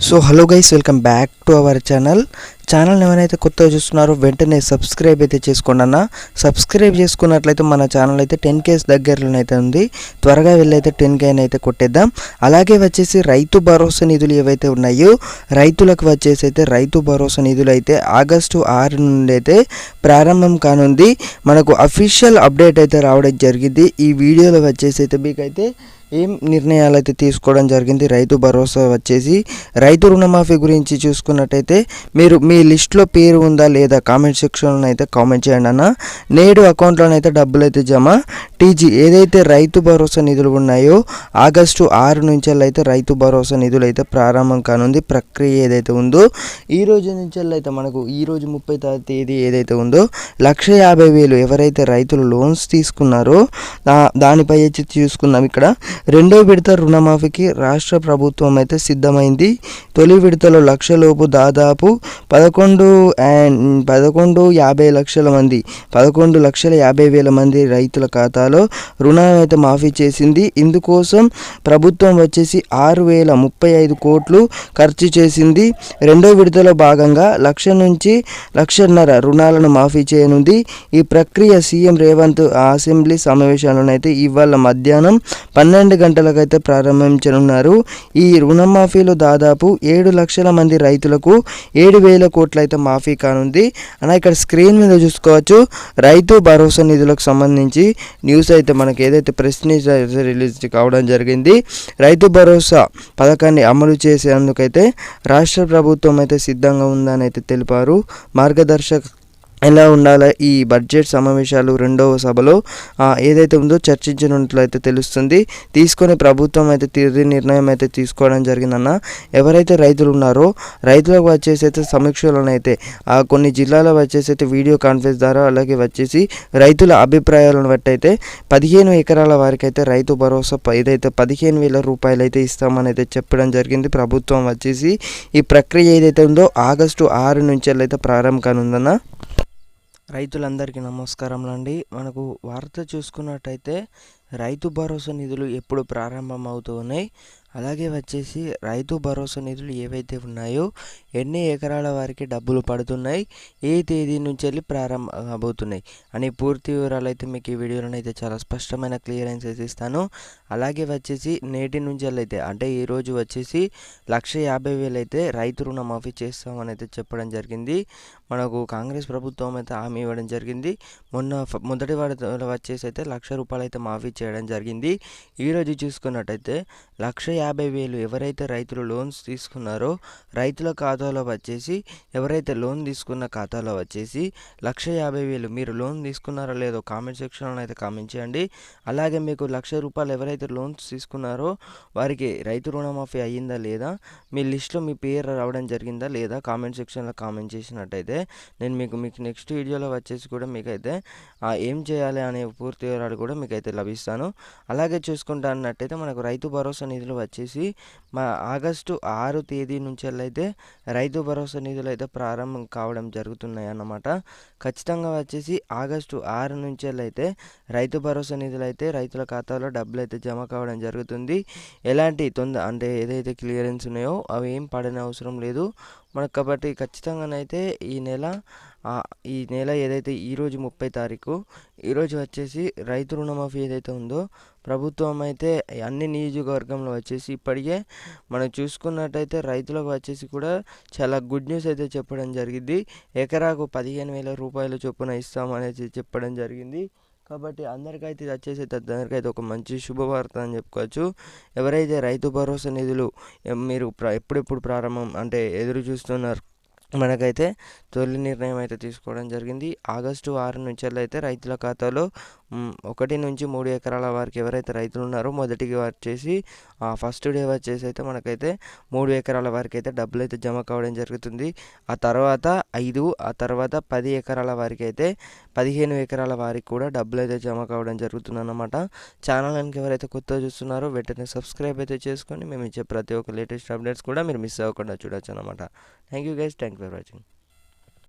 So hello guys, welcome back to our channel ఎవరైతే కొత్తగా చూస్తున్నారో వెంటనే సబ్స్క్రైబ్ అయితే చేసుకోండి అన్న. సబ్స్క్రైబ్ చేసుకున్నట్లయితే మన ఛానల్ అయితే 10K దగ్గరలోనైతే ఉంది. త్వరగా వెళ్ళైతే 10K అయితే కొట్టేద్దాం. అలాగే వచ్చేసి రైతు భరోసా నిధులు ఏవైతే ఉన్నాయో రైతులకు వచ్చేసి అయితే రైతు భరోసా నిధులు అయితే ఆగస్టు 6 నుండి అయితే ప్రారంభం కానుంది. మనకు అఫీషియల్ అప్డేట్ అయితే రావడం జరిగింది. ఈ వీడియోలో వచ్చేసి అయితే మీకైతే ఏం నిర్ణయాలు అయితే తీసుకోవడం జరిగింది. రైతు భరోసా వచ్చేసి రైతు రుణమాఫీ గురించి చూసుకున్నట్టయితే మీరు మీ లిస్ట్లో పేరు ఉందా లేదా కామెంట్ సెక్షన్లో అయితే కామెంట్ చేయండి అన్న. నేడు అకౌంట్లోనైతే డబ్బులు అయితే జమ. టీజీ ఏదైతే రైతు భరోసా నిధులు ఉన్నాయో ఆగస్టు 6 నుంచి అయితే రైతు భరోసా నిధులు అయితే ప్రారంభం కానుంది. ప్రక్రియ ఏదైతే ఉందో ఈ రోజు నుంచి అయితే మనకు ఈ రోజు 30వ తేదీ ఏదైతే ఉందో 1,50,000 ఎవరైతే రైతులు లోన్స్ తీసుకున్నారో దానిపై అయితే చూసుకుందాం. ఇక్కడ రెండో విడత రుణమాఫీకి రాష్ట్ర ప్రభుత్వం అయితే సిద్ధమైంది. తొలి విడతలో లక్షలోపు దాదాపు 11,50,000 మంది రైతుల ఖాతాలో రుణం అయితే మాఫీ చేసింది. ఇందుకోసం ప్రభుత్వం వచ్చేసి 6,035 కోట్లు ఖర్చు చేసింది. రెండో విడతలో భాగంగా 1,00,000 నుంచి 1,50,000 రుణాలను మాఫీ చేయనుంది. ఈ ప్రక్రియ సీఎం రేవంత్ అసెంబ్లీ సమావేశాల్లోనైతే ఇవాళ మధ్యాహ్నం 12 గంటలకైతే ప్రారంభించనున్నారు. ఈ రుణమాఫీలో దాదాపు 7 లక్షల మంది రైతులకు 7,000 కోట్లు అయితే మాఫీ కానుంది అన్న. ఇక్కడ స్క్రీన్ మీద చూసుకోవచ్చు రైతు భరోసా నిధులకు సంబంధించి న్యూస్ అయితే మనకి ఏదైతే ప్రెస్ న్యూస్ రిలీజ్ కావడం జరిగింది. రైతు భరోసా పథకాన్ని అమలు చేసేందుకైతే రాష్ట్ర ప్రభుత్వం అయితే సిద్ధంగా ఉందని అయితే తెలిపారు. మార్గదర్శక ఎలా ఉండాలి ఈ బడ్జెట్ సమావేశాలు రెండవ సభలో ఏదైతే ఉందో చర్చించినట్లయితే తెలుస్తుంది. తీసుకొని ప్రభుత్వం అయితే తీరు నిర్ణయం అయితే తీసుకోవడం జరిగిందన్న. ఎవరైతే రైతులు ఉన్నారో రైతులకు వచ్చేసి అయితే సమీక్షలోనైతే కొన్ని జిల్లాలో వచ్చేసి అయితే వీడియో కాన్ఫరెన్స్ ద్వారా అలాగే వచ్చేసి రైతుల అభిప్రాయాలను బట్టి అయితే 15 ఎకరాల వారికి అయితే రైతు భరోసా ఏదైతే 15,000 రూపాయలు అయితే ఇస్తామని అయితే చెప్పడం జరిగింది. ప్రభుత్వం వచ్చేసి ఈ ప్రక్రియ ఏదైతే ఉందో ఆగస్టు 6 నుంచి అయితే ప్రారంభం కానుందన్న. రైతులందరికీ నమస్కారములండి. మనకు వార్త చూసుకున్నట్టయితే రైతు భరోసా నిధులు ఎప్పుడు ప్రారంభం అవుతున్నాయి, అలాగే వచ్చేసి రైతు భరోసా నిధులు ఏవైతే ఉన్నాయో ఎన్ని ఎకరాల వారికి డబ్బులు పడుతున్నాయి, ఏ తేదీ నుంచి వెళ్ళి ప్రారంభం అవబోతున్నాయి అని పూర్తి వివరాలు అయితే మీకు ఈ వీడియోలో అయితే చాలా స్పష్టమైన క్లియరెన్స్ ఇస్తాను. అలాగే వచ్చేసి నేటి నుంచి అయితే అంటే ఈరోజు వచ్చేసి 1,50,000 అయితే రైతు రుణమాఫీ చేస్తామని అయితే చెప్పడం జరిగింది. మనకు కాంగ్రెస్ ప్రభుత్వం అయితే హామీ ఇవ్వడం జరిగింది. మొదటి విడతలో వచ్చేసి అయితే 1,00,000 రూపాయలు అయితే మాఫీ చేయడం జరిగింది. ఈరోజు చూసుకున్నట్టయితే 1,50,000 ఎవరైతే రైతులు లోన్స్ తీసుకున్నారో రైతుల ఖాతాలో వచ్చేసి ఎవరైతే లోన్ తీసుకున్న ఖాతాలో వచ్చేసి 1,50,000 మీరు లోన్ తీసుకున్నారో లేదో కామెంట్ సెక్షన్లో అయితే కామెంట్ చేయండి. అలాగే మీకు 1,00,000 రూపాయలు ఎవరైతే లోన్స్ తీసుకున్నారో వారికి రైతు రుణమాఫీ అయ్యిందా లేదా, మీ లిస్ట్లో మీ పేరు రావడం జరిగిందా లేదా కామెంట్ సెక్షన్లో కామెంట్ చేసినట్టయితే నేను మీకు నెక్స్ట్ వీడియోలో వచ్చేసి కూడా మీకైతే ఏం చేయాలి అనే పూర్తి వివరాలు కూడా మీకైతే లభిస్తాను. అలాగే చూసుకుంటా అన్నట్టయితే మనకు రైతు భరోసా నిధులు వచ్చేసి ఆగస్టు 6 తేదీ నుంచి అయితే రైతు భరోసా నిధులు అయితే ప్రారంభం కావడం జరుగుతున్నాయి అన్నమాట. ఖచ్చితంగా వచ్చేసి ఆగస్టు 6 నుంచి అయితే రైతు భరోసా నిధులు అయితే రైతుల ఖాతాలో డబ్బులు అయితే జమ కావడం జరుగుతుంది. ఎలాంటి అంటే ఏదైతే క్లియరెన్స్ ఉన్నాయో అవి ఏం పడని అవసరం లేదు మనకు. కాబట్టి ఖచ్చితంగానైతే ఈ నెల ఏదైతే ఈరోజు 30వ తారీఖు ఈరోజు వచ్చేసి రైతు రుణమాఫీ ఏదైతే ఉందో ప్రభుత్వం అయితే అన్ని నియోజకవర్గంలో వచ్చేసి ఇప్పటికే మనం చూసుకున్నట్టయితే రైతులకు వచ్చేసి కూడా చాలా గుడ్ న్యూస్ అయితే చెప్పడం జరిగింది. ఎకరాకు 15,000 రూపాయల చొప్పున ఇస్తామనేసి చెప్పడం జరిగింది. కాబట్టి అందరికైతే అందరికైతే ఒక మంచి శుభవార్త అని చెప్పుకోవచ్చు. ఎవరైతే రైతు భరోసా నిధులు మీరు ఎప్పుడెప్పుడు ప్రారంభం అంటే ఎదురు చూస్తున్నారు, మనకైతే తొలి నిర్ణయం అయితే తీసుకోవడం జరిగింది. ఆగస్టు 6 నుంచి అయితే రైతుల ఖాతాలో 1 నుంచి 3 ఎకరాల వారికి ఎవరైతే రైతులు ఉన్నారో మొదటికి వచ్చేసి ఫస్ట్ డే వచ్చేసి అయితే మనకైతే 3 ఎకరాల వారికి అయితే డబ్బులు అయితే జమ కావడం జరుగుతుంది. ఆ తర్వాత 5, ఆ తర్వాత 10 ఎకరాల వారికి అయితే 15 ఎకరాల వారికి కూడా డబ్బులు అయితే జమ కావడం జరుగుతుంది అన్నమాట. ఛానల్కి ఎవరైతే కొత్తగా చూస్తున్నారో వెంటనే సబ్స్క్రైబ్ అయితే చేసుకొని మేము ఇచ్చే ప్రతి ఒక్క లేటెస్ట్ అప్డేట్స్ కూడా మీరు మిస్ అవ్వకుండా చూడొచ్చు అన్నమాట. Thank you guys, thank you for watching.